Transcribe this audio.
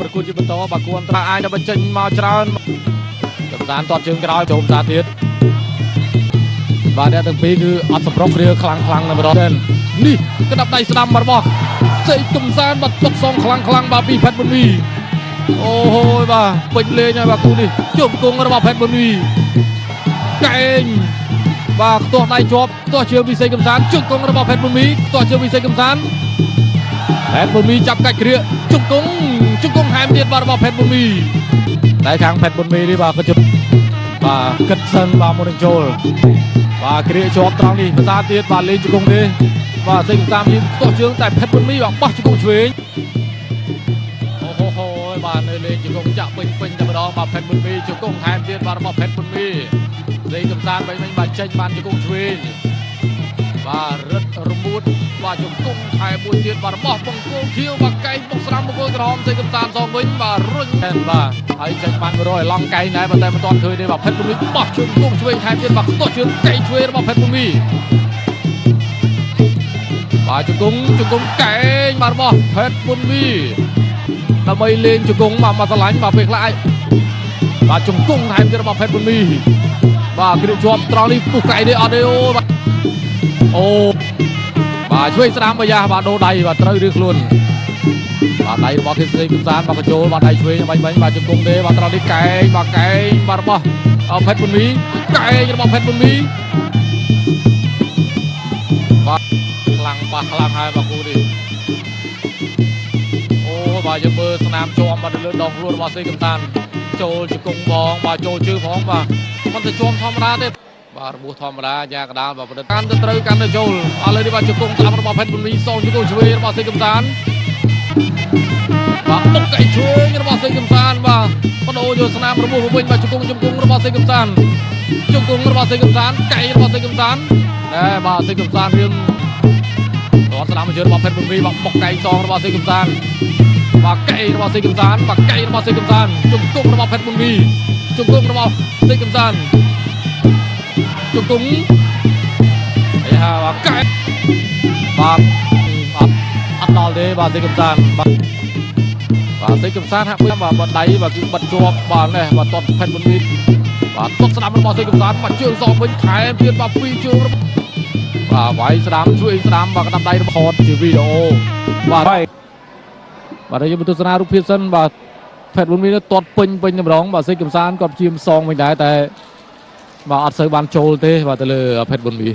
ប្រគួតជាបន្តបាគួនត្រាអាចដល់បញ្ចេញមកច្រើនកំសាន្តតតជើងក្រោយចូលសាទៀតបាទអ្នកទាំងពីរគឺអត់សម្រុងគ្រាខ្លាំងណាស់ម្ដងនេះក្តាប់ដៃស្ដាំរបស់សេកកំសាន្តបាត់ទុកសងខ្លាំងបាទពីផេតបុនវីអូហូយបាទពេញលេងហើយបាទគូនេះជង្គង់របស់ផេតបុនវីកែងបាទខ្ទាស់ដៃជាប់ខ្ទាស់ជើងវិស័យកំសាន្តជង្គង់របស់ផេតបុនវីខ្ទាស់ជើងវិស័យកំសាន្តផេតបុនវីចាប់កាច់គ្រាជង្គង់ថែមទៀតបាទរបស់ផេតបុនវីតែខាងផេតបុនវីនេះបាទក៏ជិតបាទគិតសិនបាទមុននឹងចូលបាទគ្រាជាប់ត្រង់នេះភាសាទៀតបាទលេងជង្គង់ទេបាទសេកកំសាន្តនេះខ្ទាស់ជើងតែផេតបុនវីបាទបោះជង្គង់ឆ្វេងអូហូបាទនៅលេងជង្គង់ចាក់ពេញតែម្ដងបាទផេតបុនវីជង្គង់ថែមទៀតបាទរបស់ផេតបុនវីសេកកំសាន្តវិញបាទចេញបានជង្គង់ឆ្វេងបាទរឹតរមួតបាទជង្គង់ថែមួយទៀតបាទរបស់បង្គោលខៀវបាទកែងបុកស្រាំបង្គោលក្រហមសេកកំសាន្តសងវិញបាទរុញបាទហើយចេញបាន100ឡង់កែងដែរប៉ុន្តែមិនទាន់ឃើញទេបាទផេតបុនវីបោះជង្គង់ឆ្វេងថែមទៀតបាទខ្ទាស់ជើងកែងឆ្វេងរបស់ផេតបុនវីបាទជង្គង់កែងបាទរបស់ផេតបុនវីដើម្បីលេងជង្គង់បាទមកឆ្លាញ់បាទពេលខ្លះបាទជង្គង់ថែមទៀតរបស់ផេតបុនវីបាទគ្រាជាប់ត្រង់នេះពុះកែងទេអត់ទេអូបាទជួយស្ដាំអាយ៉ាបាទដូរដៃបាទត្រូវឬខ្លួនបាទដៃរបស់គេស្រីកំសាន្តបាទកញ្ចូលបាទដៃឆ្វេងបាញ់បាទជង្គង់ទេបាទត្រង់នេះកែងបាទរបស់ផេតបុនវីកែងរបស់ផេតបុនវីបាទខ្លាំងហើយបាទគូនេះអូបាទយើងមើលស្នាមជាប់បាទលើដងខ្លួនរបស់ស្រីកំសាន្តចូលជង្គង់បងបាទចូលជើងផងបាទមិនទៅជាប់ធម្មតាទេបាទរបួសធម្មតាយ៉ាកដាលបាទប្រឌិតកាន់ទៅត្រូវកាន់ទៅចូលឥឡូវនេះបាទជង្គង់ស្ដាំរបស់ផេតបុនវីសងជង្គង់ឆ្វេងរបស់សេកកំសាន្តបាទបុកកែងឆ្វេងរបស់សេកកំសាន្តបាទបដូរយកស្នាមរបួសវិញបាទជង្គង់របស់សេកកំសាន្តជង្គង់របស់សេកកំសាន្តកែងរបស់សេកកំសាន្តបាទសេកកំសាន្តរៀងរត់ស្ដាំមកជើងរបស់ផេតបុនវីបាទបុកកែងសងរបស់សេកកំសាន្តបាទកែងរបស់សេកកំសាន្តបាទកែងរបស់សេកកំសាន្តជង្គង់របស់ផេតបុនវីជង្គង់របស់សេកកំសាន្តជង្គង់ហើយបាទកែបាទអត់ដល់ទេបាទសេកកំសាន្តបាទសេកកំសាន្តហាក់បាទបាត់ដៃបាទគឺបិទជាប់បាទនេះបាទតតផេតបុនវីបាទតតស្ដាំរបស់សេកកំសាន្តបាទជើងសងវិញថែមទៀតបាទពីរជើងបាទវាយស្ដាំជួយស្ដាំបាទក្តាប់ដៃរបស់ថតជាវីដេអូបាទបាទយើងមកទស្សនារូបភាពសិនបាទផេតបុនវីតតពេញតែម្ដងបាទសេកកំសាន្តគាត់ព្យាយាមសងវិញដែរតែបាទអត់សូវបានចូលទេបាទទៅលើផេតបុនវី